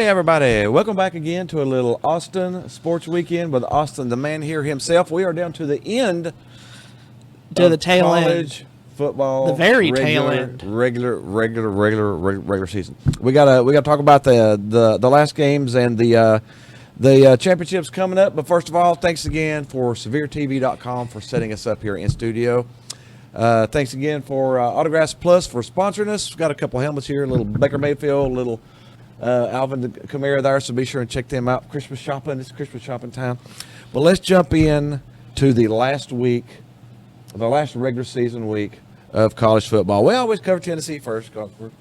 Hey everybody, welcome back again to a little Austin Sports Weekend with Austin, the man here himself. We are down to the end To of the tail college end. football. The very tail end. Regular season. We gotta talk about the last games and the championships coming up. But first of all, thanks again for SevereTV.com for setting us up here in studio. Thanks again for Autographs Plus for sponsoring us. We've got a couple helmets here, a little Baker Mayfield, a little Alvin Kamara there, so be sure and check them out. Christmas shopping, it's Christmas shopping time. But let's jump in to the last week, the last regular season week of college football. We always cover Tennessee first because we're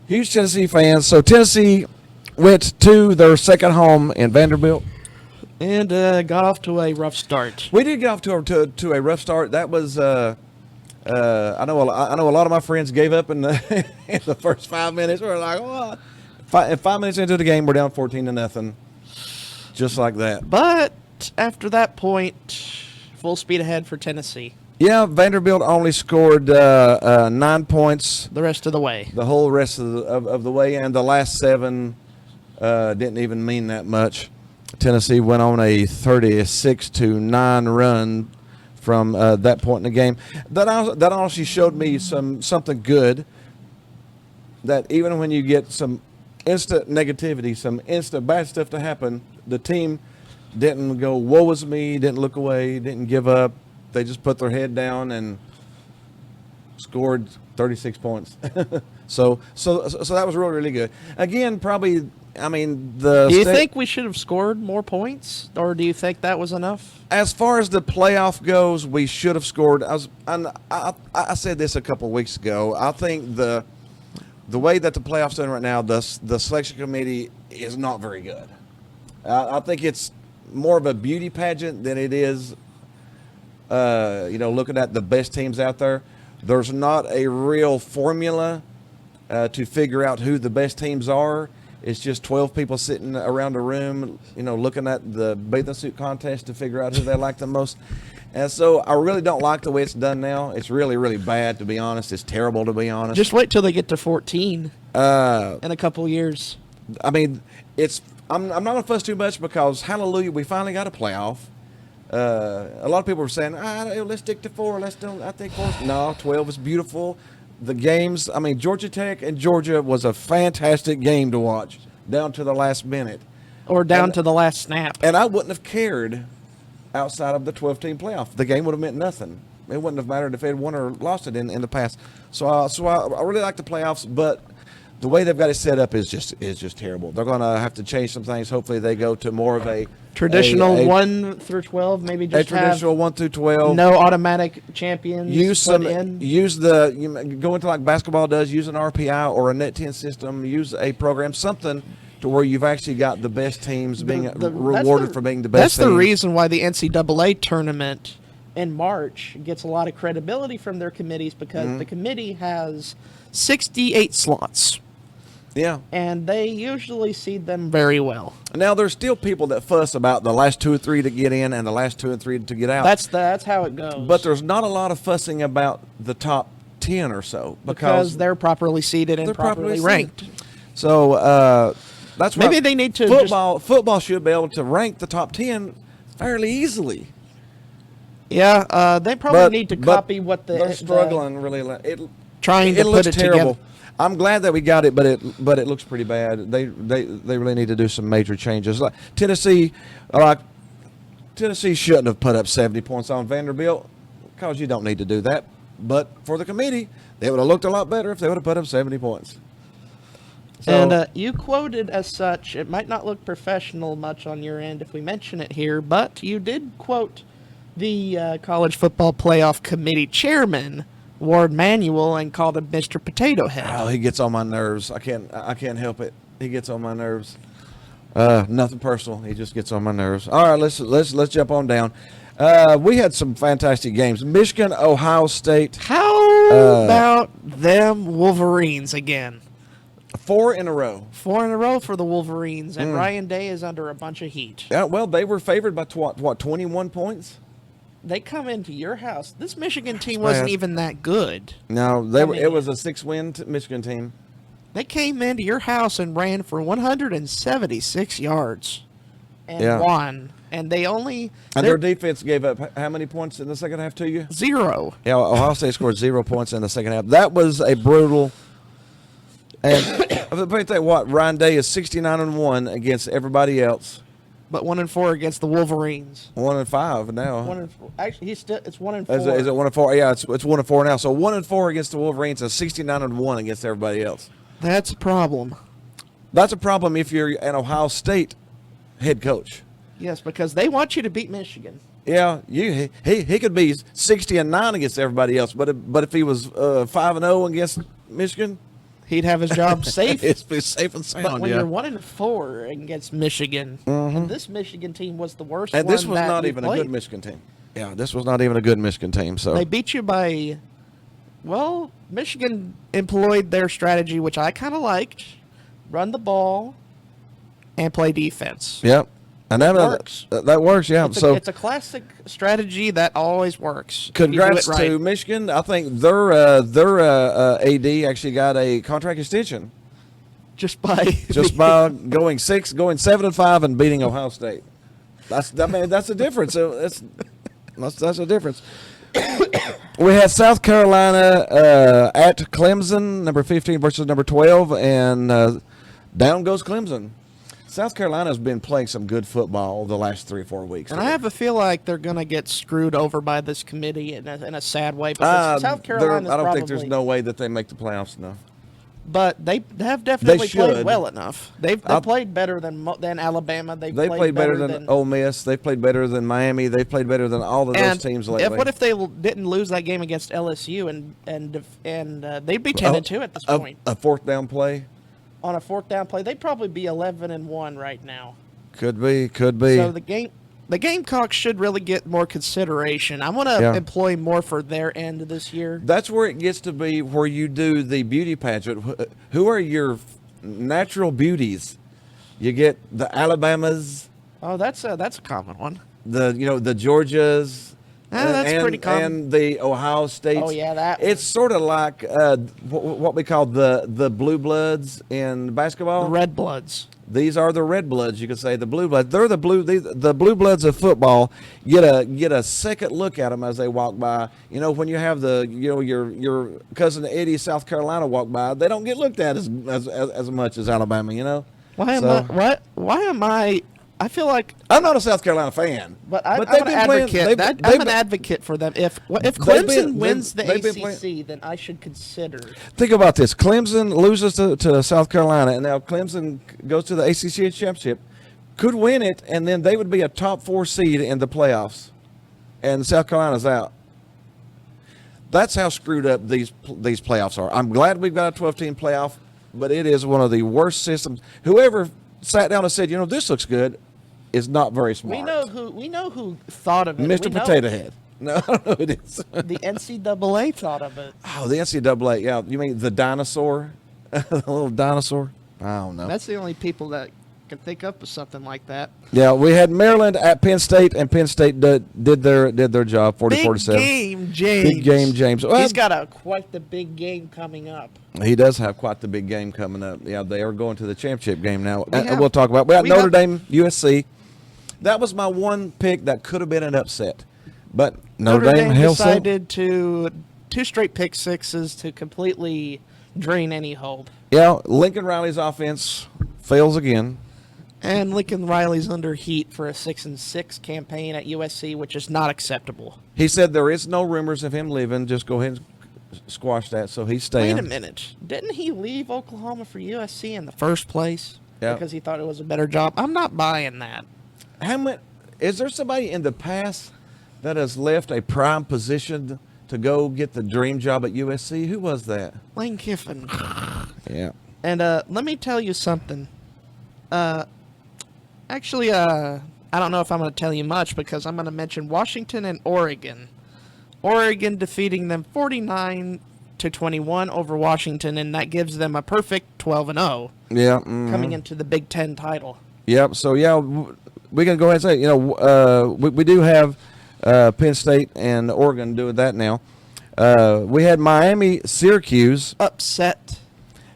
huge Tennessee fans. So Tennessee went to their second home in Vanderbilt. And got off to a rough start. We did get off to a rough start. That was I know a lot of my friends gave up in the in the first 5 minutes. We were like, oh. 5 minutes into the game, we're down 14-0, just like that. But after that point, full speed ahead for Tennessee. Yeah, Vanderbilt only scored 9 points The rest of the way. the whole rest of the way, and the last 7 didn't even mean that much. Tennessee went on a 36-9 run from that point in the game. That honestly showed me something good. That even when you get some instant negativity, some instant bad stuff to happen, the team didn't go, woe is me, didn't look away, didn't give up. They just put their head down and scored 36 points. So that was really, really good. Again, probably, I mean, Do you think we should have scored more points, or do you think that was enough? As far as the playoff goes, we should have scored. I said this a couple of weeks ago. I think the way that the playoffs done right now, the selection committee is not very good. I think it's more of a beauty pageant than it is, looking at the best teams out there. There's not a real formula to figure out who the best teams are. It's just 12 people sitting around a room, looking at the bathing suit contest to figure out who they like the most. And so I really don't like the way it's done now. It's really, really bad, to be honest. It's terrible, to be honest. Just wait till they get to 14 in a couple years. I mean, I'm not going to fuss too much because, hallelujah, we finally got a playoff. A lot of people were saying, let's stick to 4. I think 4. No, 12 is beautiful. The games, I mean, Georgia Tech and Georgia was a fantastic game to watch down to the last minute. Or down to the last snap. And I wouldn't have cared outside of the 12-team playoff. The game would have meant nothing. It wouldn't have mattered if they had won or lost it in the past. So I really like the playoffs, but the way they've got it set up is just terrible. They're going to have to change some things. Hopefully they go to more of a traditional 1 through 12, maybe just a traditional 1 through 12. No automatic champions. Go into like basketball does. Use an RPI or a Net 10 system. Use a program, something to where you've actually got the best teams being rewarded for being the best. That's teams. the reason why the NCAA tournament in March gets a lot of credibility from their committees, because the committee has 68 slots. Yeah. And they usually seed them very well. Now, there's still people that fuss about the last 2 or 3 to get in and the last 2 and 3 to get out. That's how it goes. But there's not a lot of fussing about the top 10 or so because they're properly seeded and properly ranked. So that's why maybe they need to football should be able to rank the top 10 fairly easily. Yeah, they probably need to copy what they're struggling really. Trying to put it terrible. Together. I'm glad that we got it, but it looks pretty bad. They really need to do some major changes. Like Tennessee shouldn't have put up 70 points on Vanderbilt because you don't need to do that. But for the committee, they would have looked a lot better if they would have put up 70 points. So, and you quoted as such. It might not look professional much on your end if we mention it here, but you did quote the College Football Playoff Committee chairman, Ward Manuel, and called him Mr. Potato Head. Oh, he gets on my nerves. I can't help it. He gets on my nerves. Nothing personal. He just gets on my nerves. All right, let's jump on down. We had some fantastic games. Michigan, Ohio State. How about them Wolverines again? 4 in a row. 4 in a row for the Wolverines, and Ryan Day is under a bunch of heat. Yeah, well, they were favored by 21 points. They come into your house. This Michigan team wasn't even that good. No, it was a 6-win Michigan team. They came into your house and ran for 176 yards and Yeah. won. And they only And they're their defense gave up how many points in the second half to you? 0. Yeah, Ohio State scored 0 points in the second half. That was a brutal. And the thing, what Ryan Day is 69-1 against everybody else. But 1-4 against the Wolverines. 1-5 now. 1-4. Actually, it's 1-4. Is it 1-4? Yeah, it's 1-4 now. So 1-4 against the Wolverines and 69-1 against everybody else. That's a problem. That's a problem if you're an Ohio State head coach. Yes, because they want you to beat Michigan. Yeah, he could be 60-9 against everybody else, but if he was 5-0 against Michigan, He'd have his job safe. it's safe and sound. But when yeah. you're 1-4 against Michigan, and this Michigan team was the worst And one this was that not we even a played. good Michigan team. Yeah, this was not even a good Michigan team. So They beat you by, well, Michigan employed their strategy, which I kind of liked: run the ball and play defense. yep, and that works. That works. Yeah. It's, So it's a classic strategy that always works. if you do congrats it right. to Michigan. I think their AD actually got a contract extension just by just by going 7-5 and beating Ohio State. That's a difference. So that's a difference. We had South Carolina at Clemson, number 15 versus number 12, and down goes Clemson. South Carolina's been playing some good football the last 3 or 4 weeks. And I have a feel like they're going to get screwed over by this committee in a sad way. Because South Carolina's I don't probably, think there's no way that they make the playoffs. No. But they have definitely played should. well enough. They've played better than Alabama. They played better than Ole Miss. They played better than Miami. They played better than all of those teams lately. What if they didn't lose that game against LSU and they'd be 10-2 at this point a fourth down play? On a fourth down play? They'd probably be 11-1 right now. Could be. So the Gamecocks should really get more consideration. I want to employ more for their end this year. That's where it gets to be where you do the beauty pageant. Who are your natural beauties? You get the Alabamas, Oh, that's a common one. the Georgias. That's pretty common. And the Ohio States. Oh, yeah, that It's sort of like what we call the blue bloods in basketball. The Red Bloods. These are the red bloods, you could say, the blue bloods. They're the blue bloods of football. Get a second look at them as they walk by. When you have your cousin Eddie, South Carolina, walk by, they don't get looked at as much as Alabama. Why am I? I feel like I'm not a South Carolina fan, I'm they've an been playing- advocate. they've- I'm they've an been- advocate for them. If They've Clemson been- wins the they've been ACC, playing- then I should consider. Think about this: Clemson loses to South Carolina, and now Clemson goes to the ACC championship, could win it, and then they would be a top 4 seed in the playoffs, and South Carolina's out. That's how screwed up these playoffs are. I'm glad we've got a 12-team playoff, but it is one of the worst systems. Whoever sat down and said, this looks good, is not very smart. We know who thought of it. Mr. We know Potato Head. No, I don't know who it is. The NCAA thought of it. Oh, the NCAA. Yeah, you mean the dinosaur, the little dinosaur? I don't know. That's the only people that can think up of something like that. Yeah, we had Maryland at Penn State, and Penn State did their job, 40-47. Big game, James. Big game, James. Well, He's got quite the big game coming up. He does have quite the big game coming up. Yeah, they are going to the championship game now. have- We'll talk about. We got we Notre have- Dame, USC. That was my one pick that could have been an upset, but Notre Dame held so. decided to 2 straight pick sixes to completely drain any hope. Yeah, Lincoln Riley's offense fails again. And Lincoln Riley's under heat for a 6-6 campaign at USC, which is not acceptable. He said there is no rumors of him leaving. Just go ahead and squash that. So he's staying. Wait a minute. Didn't he leave Oklahoma for USC in the first place? Yeah. Because he thought it was a better job? I'm not buying that. Is there somebody in the past that has left a prime position to go get the dream job at USC? Who was that? Lane Kiffin. Yeah. And let me tell you something. Actually, I don't know if I'm going to tell you much because I'm going to mention Washington and Oregon. Oregon defeating them 49-21 over Washington, and that gives them a perfect 12-0 Yeah. coming into the Big Ten title. Yep. So yeah, we can go ahead and say we do have Penn State and Oregon doing that now. We had Miami, Syracuse. Upset.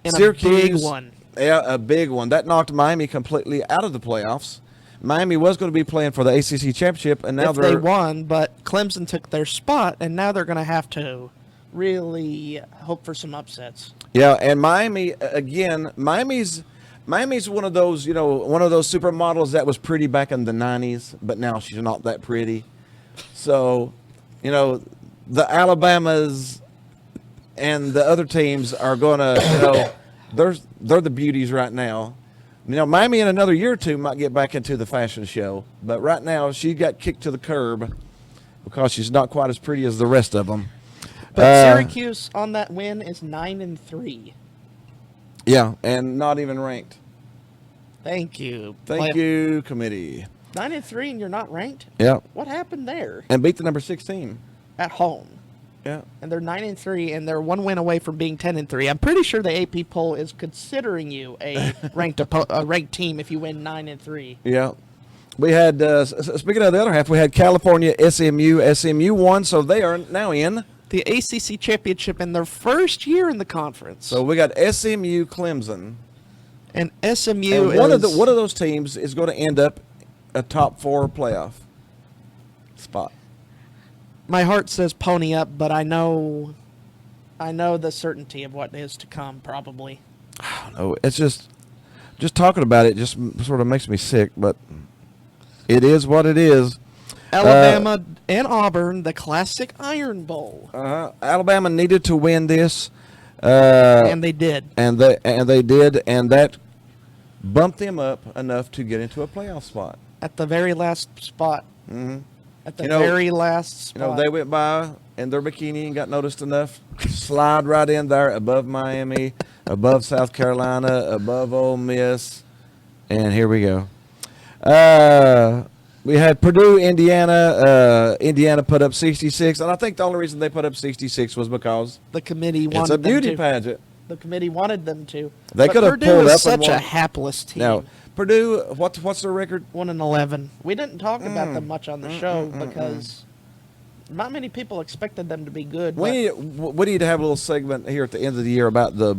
And Syracuse, a big one. Yeah, a big one. That knocked Miami completely out of the playoffs. Miami was going to be playing for the ACC championship, and now If they won, but Clemson took their spot, and now they're going to have to really hope for some upsets. Yeah, and Miami again. Miami's one of those, one of those supermodels that was pretty back in the '90s, but now she's not that pretty. So, the Alabamas and the other teams are gonna, they're the beauties right now. Miami in another year or two might get back into the fashion show, but right now she got kicked to the curb because she's not quite as pretty as the rest of them. But Syracuse on that win is 9-3. Yeah, and not even ranked. Thank you. Thank you, committee. 9-3, and you're not ranked? Yeah, What happened there? and beat the number 16. At home. Yeah. And they're 9-3, and they're one win away from being 10-3. I'm pretty sure the AP poll is considering you a ranked team if you win 9-3. Yeah. We had, speaking of the other half, we had California, SMU. SMU won, so they are now in. The ACC championship in their first year in the conference. So we got SMU, Clemson. And SMU And one of those teams is going to end up a top 4 playoff spot. My heart says pony up, but I know the certainty of what is to come, probably. I don't know. It's just talking about it just sort of makes me sick, but it is what it is. Alabama and Auburn, the classic Iron Bowl. Alabama needed to win this. And they did. And they did, and that bumped them up enough to get into a playoff spot. At the very last spot. Mm-hmm. At the very last spot. They went by in their bikini and got noticed enough. Slide right in there above Miami, above South Carolina, above Ole Miss, and here we go. We had Purdue, Indiana. Indiana put up 66, and I think the only reason they put up 66 was because the committee wanted it's a beauty them to. pageant. The committee wanted them to. They But could have Purdue pulled is up such and a won. hapless team. Now, Purdue, what's their record? 1-11. We didn't talk about them much on the show because not many people expected them to be good. We need to have a little segment here at the end of the year about the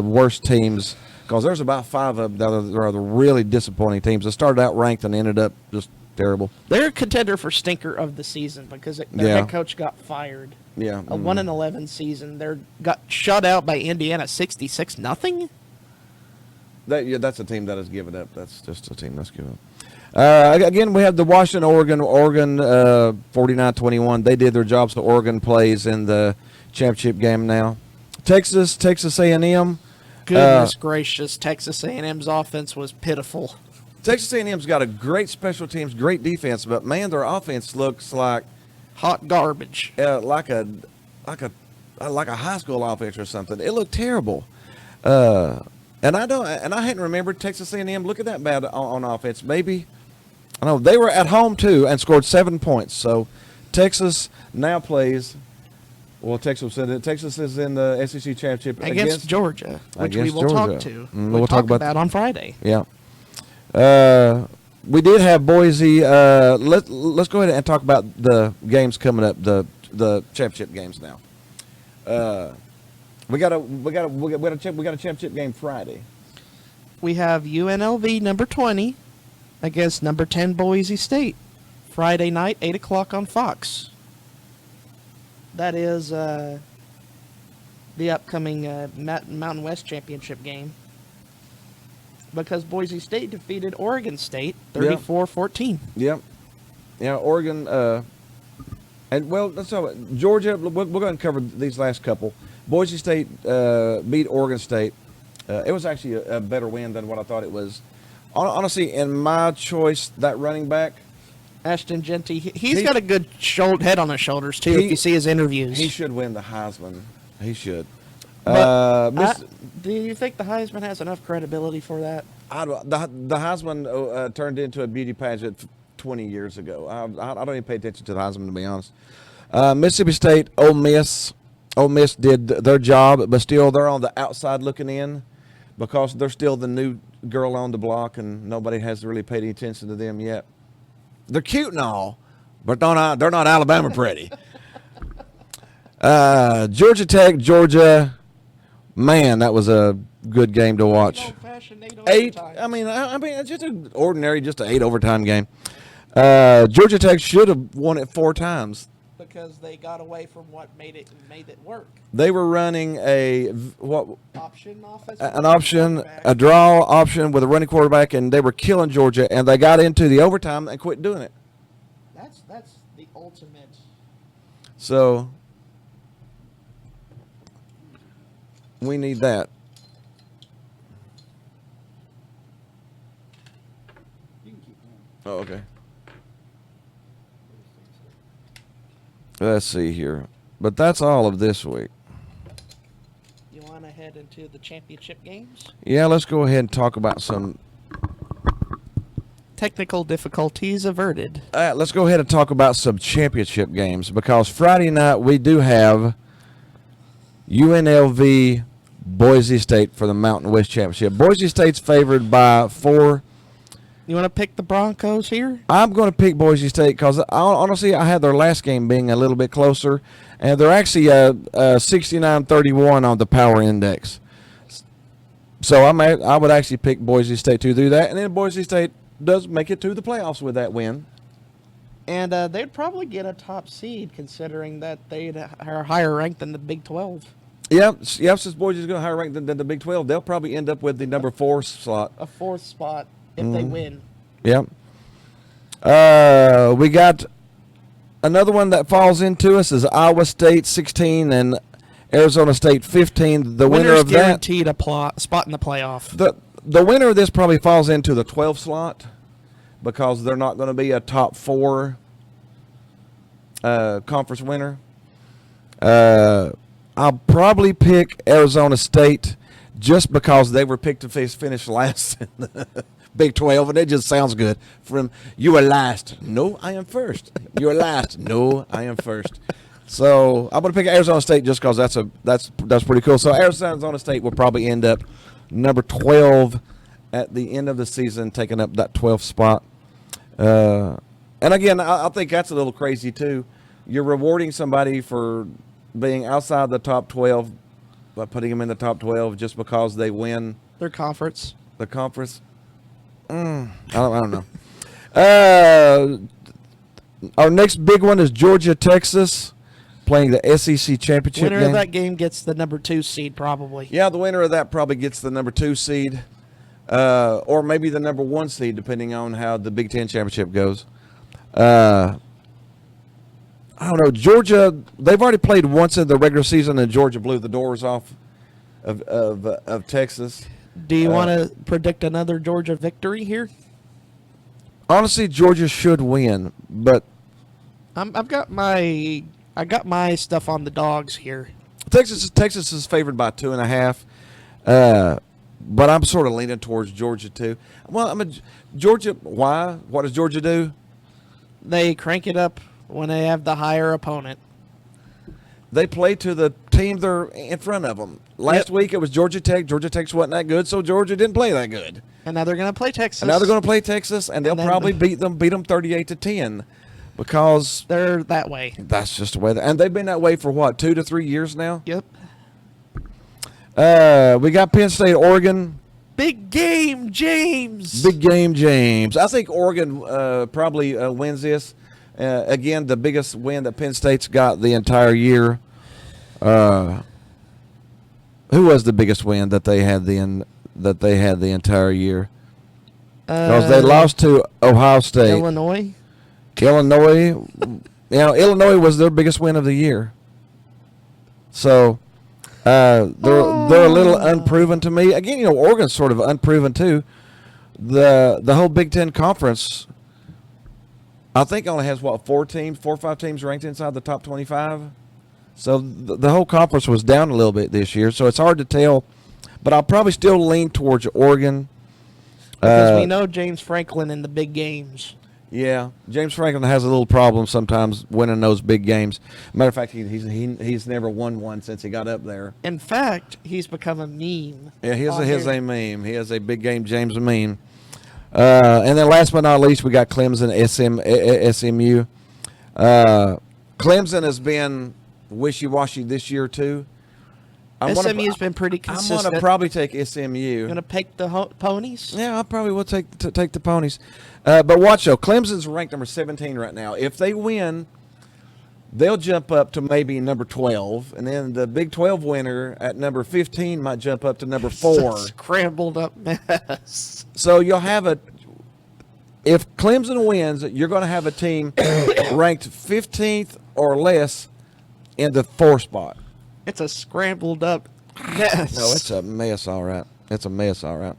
worst teams, because there's about 5 of them that are the really disappointing teams that started out ranked and ended up just terrible. They're a contender for stinker of the season because their Yeah. head coach got fired. Yeah. A 1-11 season. They got shut out by Indiana 66-0. That's a team that has given up. That's just a team that's given up. Again, we have the Washington, Oregon 49-21. They did their job, so Oregon plays in the championship game now. Texas A&M. Goodness gracious, Texas A&M's offense was pitiful. Texas A&M's got a great special teams, great defense, but man, their offense looks like Hot garbage. like a high school offense or something. It looked terrible. And I hadn't remembered Texas A&M looking that bad on offense. Maybe, I know they were at home too and scored 7 points. So Texas now plays. Well, Texas is in the SEC championship Against Georgia, which we against will talk Georgia. to. We'll talk about that on Friday. Yeah. We did have Boise. Let's go ahead and talk about the games coming up. The championship games now. We got a championship game Friday. We have UNLV number 20 against number 10 Boise State. Friday night, 8 o'clock on Fox. That is the upcoming Mountain West Championship game. Because Boise State defeated Oregon State 34-14. Yep. Yeah, Oregon. And well, let's talk about Georgia. We're going to cover these last couple. Boise State beat Oregon State. It was actually a better win than what I thought it was. Honestly, in my choice, that running back, Ashton Genty, he's got a good head on his shoulders, too, if you see his interviews. he should win the Heisman. He should. But do you think the Heisman has enough credibility for that? The Heisman turned into a beauty pageant 20 years ago. I don't even pay attention to the Heisman, to be honest. Mississippi State, Ole Miss. Ole Miss did their job, but still they're on the outside looking in because they're still the new girl on the block, and nobody has really paid any attention to them yet. They're cute and all, but they're not Alabama pretty. Georgia Tech, Georgia. Man, that was a good game to watch. Old-fashioned Eight. overtimes. I mean, it's just an ordinary, just an 8 overtime game. Georgia Tech should have won it 4 times. because they got away from what made it work. They were running an Option offense. option, a draw option with a running quarterback, and they were killing Georgia. And they got into the overtime and quit doing it. That's the ultimate. So we need that. You can keep going. Oh, okay. Let's see here. But that's all of this week. You want to head into the championship games? Yeah, let's go ahead and talk about some. Technical difficulties averted. Let's go ahead and talk about some championship games, because Friday night we do have UNLV Boise State for the Mountain West Championship. Boise State's favored by 4. You want to pick the Broncos here? I'm going to pick Boise State because honestly, I had their last game being a little bit closer, and they're actually 69-31 on the power index. So I would actually pick Boise State to do that, and then Boise State does make it to the playoffs with that win. And they'd probably get a top seed, considering that they are higher ranked than the Big 12. Yep. Since Boise's going to higher rank than the Big 12, they'll probably end up with the number 4 slot. A 4th spot if they win. Yep. We got another one that falls into us is Iowa State 16 and Arizona State 15. The winner Winner's of that, guaranteed a spot in the playoff. the winner of this probably falls into the 12 slot, because they're not going to be a top 4 conference winner. I'll probably pick Arizona State just because they were picked to finish last in the Big 12, and it just sounds good. From you are last. No, I am first. You are last. No, I am first. So I'm going to pick Arizona State just because that's pretty cool. So Arizona State will probably end up number 12 at the end of the season, taking up that 12th spot. And again, I think that's a little crazy too. You're rewarding somebody for being outside the top 12 by putting them in the top 12 just because they win Their conference. the conference. I don't know. Our next big one is Georgia, Texas, playing the SEC championship Winner game. of that game gets the number 2 seed, probably. Yeah, the winner of that probably gets the number 2 seed, or maybe the number 1 seed, depending on how the Big Ten championship goes. I don't know. Georgia, they've already played once in the regular season, and Georgia blew the doors off of Texas. Do you want to predict another Georgia victory here? Honestly, Georgia should win, but I got my stuff on the dogs here. Texas is favored by 2.5. But I'm sort of leaning towards Georgia too. Well, Georgia. Why? What does Georgia do? They crank it up when they have the higher opponent. They play to the team they're in front of them. Last week it was Georgia Tech. Georgia Tech wasn't that good, so Georgia didn't play that good. And now they're going to play Texas. And now they're going to play Texas, and they'll then- probably beat them 38-10, because They're that way. that's just the way. And they've been that way for what, 2 to 3 years now. Yep. We got Penn State, Oregon. Big game, James. Big game, James. I think Oregon probably wins this. Again, the biggest win that Penn State's got the entire year. Who was the biggest win that they had the entire year? Because they lost to Ohio State. Illinois. Illinois was their biggest win of the year. So they're a little unproven to me. Again, Oregon's sort of unproven too. The whole Big Ten conference, I think, only has 4 or 5 teams ranked inside the top 25. So the whole conference was down a little bit this year. So it's hard to tell, but I'll probably still lean towards Oregon. Because we know James Franklin in the big games. Yeah, James Franklin has a little problem sometimes winning those big games. Matter of fact, he's never won one since he got up there. In fact, he's become a meme. Yeah, he on has here. a meme. He has a big game James meme. And then last but not least, we got Clemson, SMU. Clemson has been wishy-washy this year too. SMU's been pretty I'm consistent. gonna probably take SMU. You're gonna pick the ponies. Yeah, I probably will take the ponies. But watch though, Clemson's ranked number 17 right now. If they win, they'll jump up to maybe number 12, and then the Big 12 winner at number 15 might jump up to number 4. Scrambled up mess. So you'll have a. If Clemson wins, you're going to have a team ranked 15th or less in the 4 spot. It's a scrambled up mess. No, it's a mess, all right. It's a mess, all right.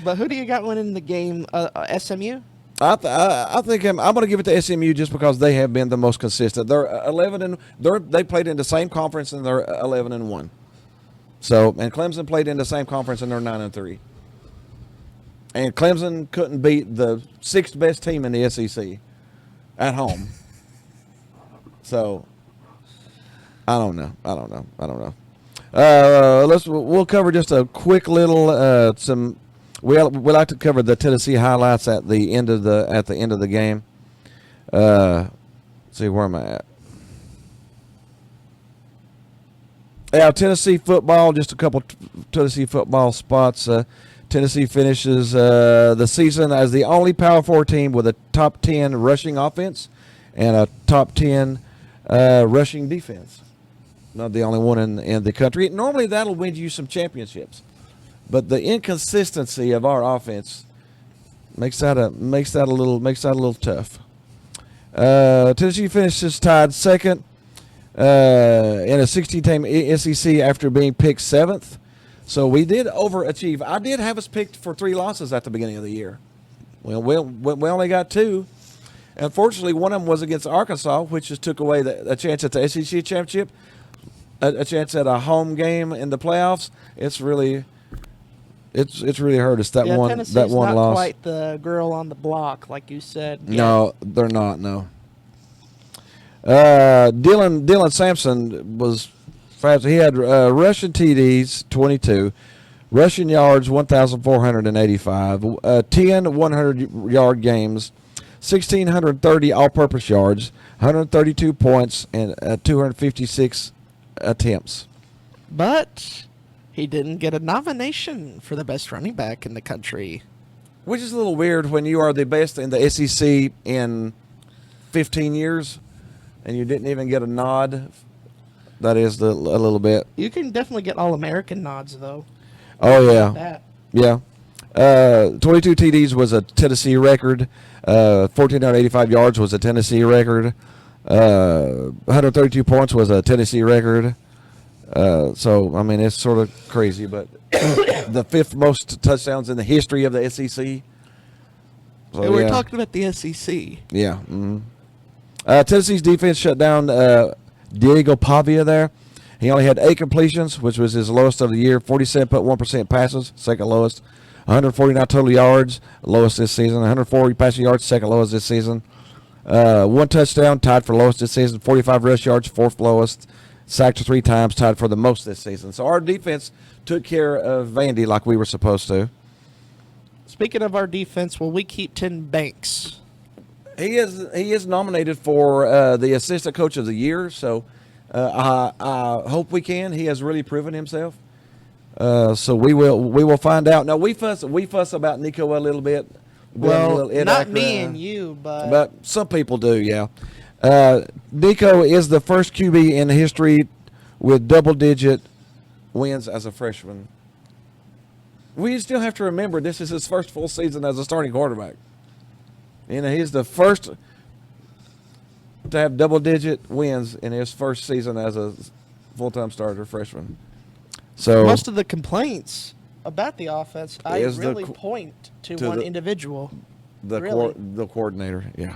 But who do you got winning the game? SMU? I think I'm going to give it to SMU just because they have been the most consistent. They're 11 and they played in the same conference and they're 11-1. So, and Clemson played in the same conference and they're 9-3. And Clemson couldn't beat the 6th best team in the SEC at home. So, I don't know. We'll cover just a quick little some. We like to cover the Tennessee highlights at the end of the game. Let's see, where am I at? Yeah, Tennessee football. Just a couple Tennessee football spots. Tennessee finishes the season as the only Power 4 team with a top 10 rushing offense and a top 10 rushing defense. Not the only one in the country. Normally that'll win you some championships, but the inconsistency of our offense makes that a little tough. Tennessee finishes tied second in a 16-team SEC after being picked 7th. So we did overachieve. I did have us picked for 3 losses at the beginning of the year. Well, we only got 2. Unfortunately, one of them was against Arkansas, which just took away a chance at the SEC championship, a chance at a home game in the playoffs. It's really hurt us that one Tennessee's that one not loss. quite the girl on the block, like you said. No, they're not. No. Dylan Sampson was. He had rushing TDs 22, rushing yards 1,485, 10 100-yard games, 1,630 all-purpose yards, 132 points, and 256 attempts. But he didn't get a nomination for the best running back in the country. Which is a little weird when you are the best in the SEC in 15 years, and you didn't even get a nod. That is a little bit. You can definitely get All-American nods, though. Oh, yeah. That. Yeah. 22 TDs was a Tennessee record. 1,485 yards was a Tennessee record. 132 points was a Tennessee record. So, I mean, it's sort of crazy, but the 5th most touchdowns in the history of the SEC. So, Hey, we're yeah. talking about the SEC. Yeah. Mm-hmm. Tennessee's defense shut down Diego Pavia there. He only had 8 completions, which was his lowest of the year. 47.1% passes, second lowest. 149 total yards, lowest this season. 140 passing yards, second lowest this season. 1 touchdown, tied for lowest this season. 45 rush yards, 4th lowest. Sacked 3 times, tied for the most this season. So our defense took care of Vandy like we were supposed to. Speaking of our defense, will we keep Tim Banks? He is nominated for the assistant coach of the year, so I hope we can. He has really proven himself. So we will find out. Now we fuss about Nico a little bit. Well, not me and you, but some people do. Yeah, Nico is the first QB in history with double-digit wins as a freshman. We still have to remember this is his first full season as a starting quarterback. You know, he's the first to have double-digit wins in his first season as a full-time starter freshman. So most of the complaints about the offense, I Is the really co- point to to one the- individual. the Really? the coordinator, yeah.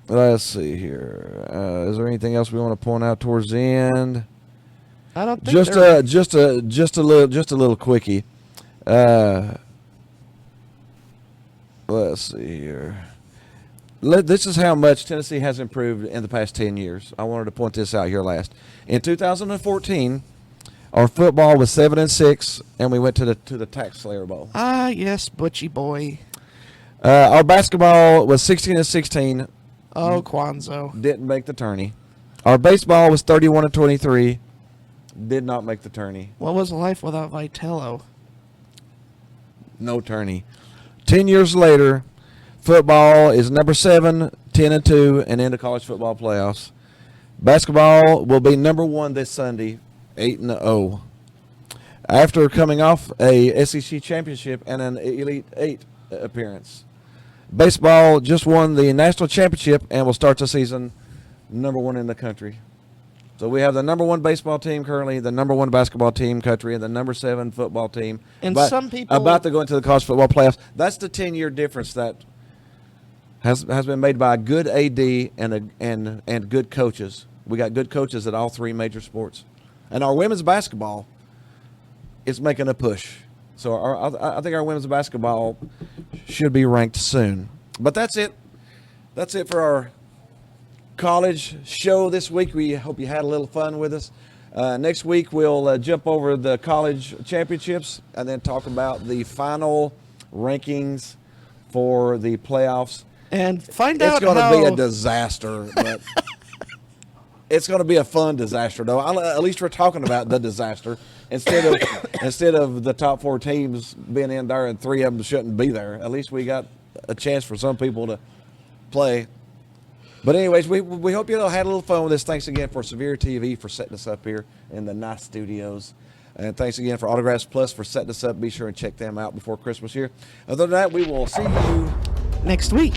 Let's see here. Is there anything else we want to point out towards the end? I don't think Just a little quickie. Let's see here. This is how much Tennessee has improved in the past 10 years. I wanted to point this out here last. In 2014, our football was 7-6, and we went to the Tax Slayer Bowl. Ah, yes, Butchie boy. Our basketball was 16-16, Oh, Kwanzaa. didn't make the tourney. Our baseball was 31-23. Did not make the tourney. What was life without Vitello? No tourney. 10 years later, football is number 7, 10-2, and in the college football playoffs. Basketball will be number 1 this Sunday, 8-0. After coming off a SEC championship and an Elite 8 appearance. Baseball just won the national championship and will start the season number 1 in the country. So we have the number 1 baseball team currently, the number 1 basketball team country, and the number 7 football team. And But some people about to go into the college football playoffs. That's the 10-year difference that has been made by a good AD and good coaches. We got good coaches at all 3 major sports, and our women's basketball is making a push. So I think our women's basketball should be ranked soon. But that's it. That's it for our college show this week. We hope you had a little fun with us. Next week we'll jump over the college championships and then talk about the final rankings for the playoffs. and find It's out going to how be a disaster, but it's going to be a fun disaster, though. At least we're talking about the disaster instead of the top 4 teams being in there and 3 of them shouldn't be there. At least we got a chance for some people to play. But anyways, we hope you all had a little fun with this. Thanks again for Severe TV for setting us up here in the nice studios. And thanks again for Autographs Plus for setting us up. Be sure and check them out before Christmas here. Other than that, we will see you next week.